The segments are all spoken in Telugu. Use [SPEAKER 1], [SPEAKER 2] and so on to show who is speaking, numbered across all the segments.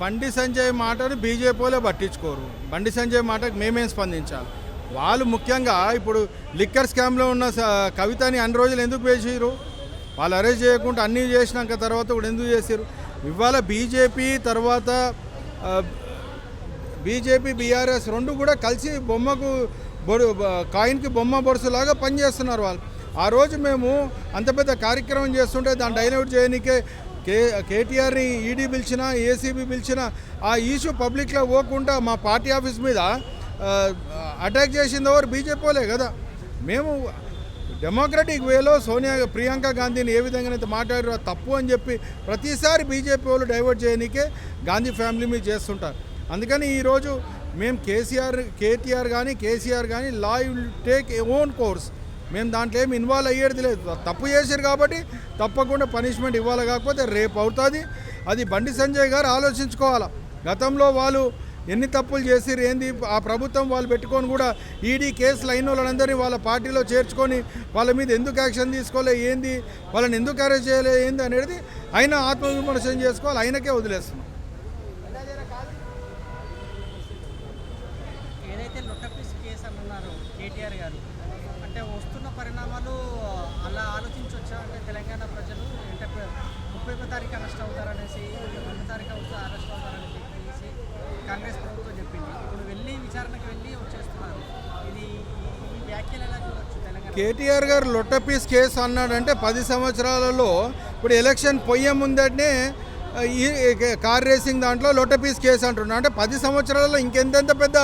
[SPEAKER 1] బండి సంజయ్ మాటను బీజేపీలో పట్టించుకోరు. బండి సంజయ్ మాటకు మేమేం స్పందించాలి? వాళ్ళు ముఖ్యంగా ఇప్పుడు లిక్కర్ స్కామ్లో ఉన్న కవితని అన్ని రోజులు ఎందుకు వేసారు? వాళ్ళు అరెస్ట్ చేయకుండా అన్నీ చేసినాక తర్వాత కూడా ఎందుకు చేశారు? ఇవాళ బీజేపీ తర్వాత బీజేపీ బీఆర్ఎస్ రెండు కూడా కలిసి బొమ్మకు కాయిన్కి బొమ్మ బొరుసులాగా పనిచేస్తున్నారు వాళ్ళు. ఆ రోజు మేము అంత పెద్ద కార్యక్రమం చేస్తుంటే దాన్ని డైల్యూట్ చేయడానికే కేటీఆర్ని ఈడీ పిలిచినా ఏసీబీ పిలిచినా ఆ ఇష్యూ పబ్లిక్లో పోకుండా మా పార్టీ ఆఫీస్ మీద అటాక్ చేసింది ఎవరు? బీజేపీలే కదా. మేము డెమోక్రటిక్ వేలో ప్రియాంక గాంధీని ఏ విధంగానైతే మాట్లాడారో తప్పు అని చెప్పి ప్రతిసారి బీజేపీ వాళ్ళు డైవర్ట్ చేయడానికే గాంధీ ఫ్యామిలీ మీద చేస్తుంటారు. అందుకని ఈరోజు మేము కేటీఆర్ కానీ కేసీఆర్ కానీ law will take a own course. మేము దాంట్లో ఏమి ఇన్వాల్వ్ అయ్యేది లేదు. తప్పు చేశారు కాబట్టి తప్పకుండా పనిష్మెంట్ ఇవ్వాలి, కాకపోతే రేపు అవుతుంది. అది బండి సంజయ్ గారు ఆలోచించుకోవాలి. గతంలో వాళ్ళు ఎన్ని తప్పులు చేసిరు ఏంది, ఆ ప్రభుత్వం వాళ్ళు పెట్టుకొని కూడా ఈడీ కేసులు అయిన వాళ్ళందరినీ వాళ్ళ పార్టీలో చేర్చుకొని వాళ్ళ మీద ఎందుకు యాక్షన్ తీసుకోలే ఏంది, వాళ్ళని ఎందుకు అరెస్ట్ చేయలే ఏంది అనేది ఆయన ఆత్మవిమర్శనం చేసుకోవాలి. ఆయనకే వదిలేస్తున్నాం.
[SPEAKER 2] ఏదైతే లొట్టపీస్ కేసు అన్నారు కేటీఆర్ గారు, అంటే వస్తున్న పరిణామాలు అలా ఆలోచించవచ్చా? అంటే తెలంగాణ ప్రజలు అంటే 31వ తారీఖు అరెస్ట్ అవుతారనేసి 2వ తారీఖు అరెస్ట్ అవుతారని చెప్పేసి కాంగ్రెస్ ప్రభుత్వం చెప్పింది. ఇప్పుడు వెళ్ళి విచారణకు వెళ్ళి వచ్చేస్తున్నారు. ఇది ఈ వ్యాఖ్యలు ఎలా చూడవచ్చు? తెలంగాణ
[SPEAKER 1] కేటీఆర్ గారు లొట్టపీస్ కేసు అన్నాడంటే 10 సంవత్సరాలలో ఇప్పుడు ఎలక్షన్ పొయ్యే ముందటనే ఈ కార్ రేసింగ్ దాంట్లో లొట్టపీస్ కేసు అంటున్నాడు. అంటే 10 సంవత్సరాలలో ఇంకెంతెంత పెద్ద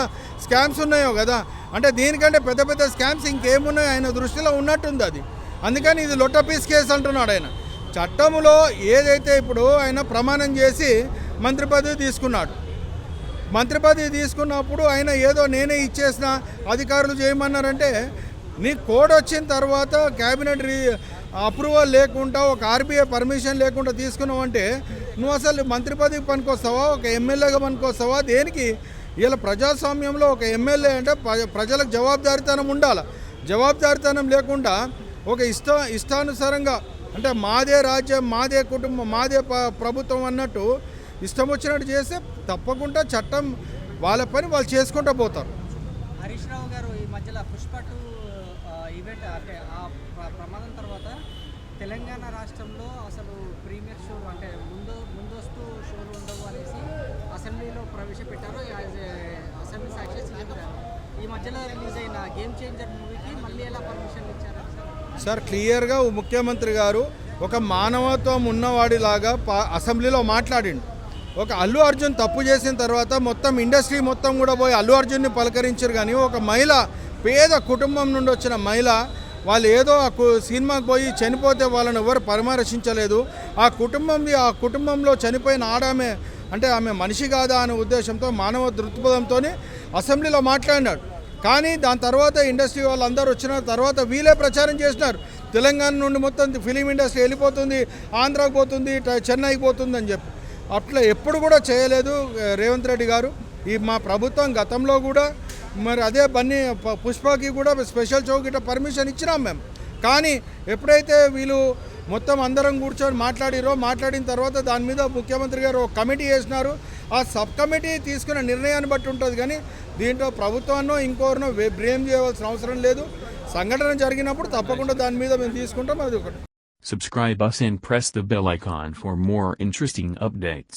[SPEAKER 1] స్కామ్స్ ఉన్నాయో కదా. అంటే దీనికంటే పెద్ద పెద్ద స్కామ్స్ ఇంకేమున్నాయో ఆయన దృష్టిలో ఉన్నట్టుంది అది. అందుకని ఇది లొట్టపీస్ కేసు అంటున్నాడు ఆయన. చట్టంలో ఏదైతే ఇప్పుడు ఆయన ప్రమాణం చేసి మంత్రి పదవి తీసుకున్నాడు. మంత్రి పదవి తీసుకున్నప్పుడు ఆయన ఏదో నేనే ఇచ్చేసిన అధికారులు చేయమన్నారంటే నీ కోడ్ వచ్చిన తర్వాత క్యాబినెట్ అప్రూవల్ లేకుండా ఒక ఆర్బీఐ పర్మిషన్ లేకుండా తీసుకున్నావంటే నువ్వు అసలు మంత్రి పదవికి పనికొస్తావా, ఒక ఎమ్మెల్యేగా పనికొస్తావా? దేనికి? ఇలా ప్రజాస్వామ్యంలో ఒక ఎమ్మెల్యే అంటే ప్రజలకు జవాబుదారీతనం ఉండాలి. జవాబుదారీతనం లేకుండా ఒక ఇష్టానుసారంగా అంటే మాదే రాజ్యం, మాదే కుటుంబం, మాదే ప్రభుత్వం అన్నట్టు ఇష్టం వచ్చినట్టు చేస్తే తప్పకుండా చట్టం వాళ్ళ పని వాళ్ళు చేసుకుంటూ పోతారు.
[SPEAKER 2] హరీష్ రావు గారు ఈ మధ్యలో పుష్ప 2 ఈవెంట్ అంటే ఆ ప్రమాదం తర్వాత తెలంగాణ రాష్ట్రంలో అసలు ప్రీమియర్ షో అంటే ముందస్తు షోలు ఉండవు అనేసి అసెంబ్లీలో ప్రవేశపెట్టారు. అసెంబ్లీ సాక్షి ఈ మధ్యలో రిలీజ్ అయిన గేమ్ చేంజర్ మూవీకి మళ్ళీ ఎలా పర్మిషన్ ఇచ్చారు
[SPEAKER 1] సార్? క్లియర్గా ముఖ్యమంత్రి గారు ఒక మానవత్వం ఉన్నవాడిలాగా అసెంబ్లీలో మాట్లాడిండు. ఒక అల్లు అర్జున్ తప్పు చేసిన తర్వాత మొత్తం ఇండస్ట్రీ మొత్తం కూడా పోయి అల్లు అర్జున్ని పలకరించారు. కానీ ఒక మహిళ, పేద కుటుంబం నుండి వచ్చిన మహిళ, వాళ్ళు ఏదో ఆ సినిమాకి పోయి చనిపోతే వాళ్ళని ఎవరు పరామర్శించలేదు. ఆ కుటుంబంలో చనిపోయిన ఆడామె అంటే ఆమె మనిషి కాదా అనే ఉద్దేశంతో మానవ దృక్పథంతో అసెంబ్లీలో మాట్లాడినాడు. కానీ దాని తర్వాత ఇండస్ట్రీ వాళ్ళందరూ వచ్చిన తర్వాత వీళ్ళే ప్రచారం చేసినారు. తెలంగాణ నుండి మొత్తం ఫిలిం ఇండస్ట్రీ వెళ్ళిపోతుంది, ఆంధ్రాకి పోతుంది, చెన్నైకి పోతుంది అని చెప్పి. అట్లా ఎప్పుడు కూడా చేయలేదు రేవంత్ రెడ్డి గారు. ఈ మా ప్రభుత్వం గతంలో కూడా మరి అదే పుష్పకి కూడా స్పెషల్ షో గిట్ట పర్మిషన్ ఇచ్చినాం మేము. కానీ ఎప్పుడైతే వీళ్ళు మొత్తం అందరం కూర్చొని మాట్లాడిన తర్వాత దాని మీద ముఖ్యమంత్రి గారు ఒక కమిటీ వేసినారు. ఆ సబ్ కమిటీ తీసుకున్న నిర్ణయాన్ని బట్టి ఉంటుంది. కానీ దీంట్లో ప్రభుత్వాన్నో ఇంకోరినో బ్లేమ్ చేయవలసిన అవసరం లేదు. సంఘటన జరిగినప్పుడు తప్పకుండా దాని మీద మేము తీసుకుంటాం. అది ఒకటి.
[SPEAKER 3] Subscribe us and press the bell icon for more interesting updates.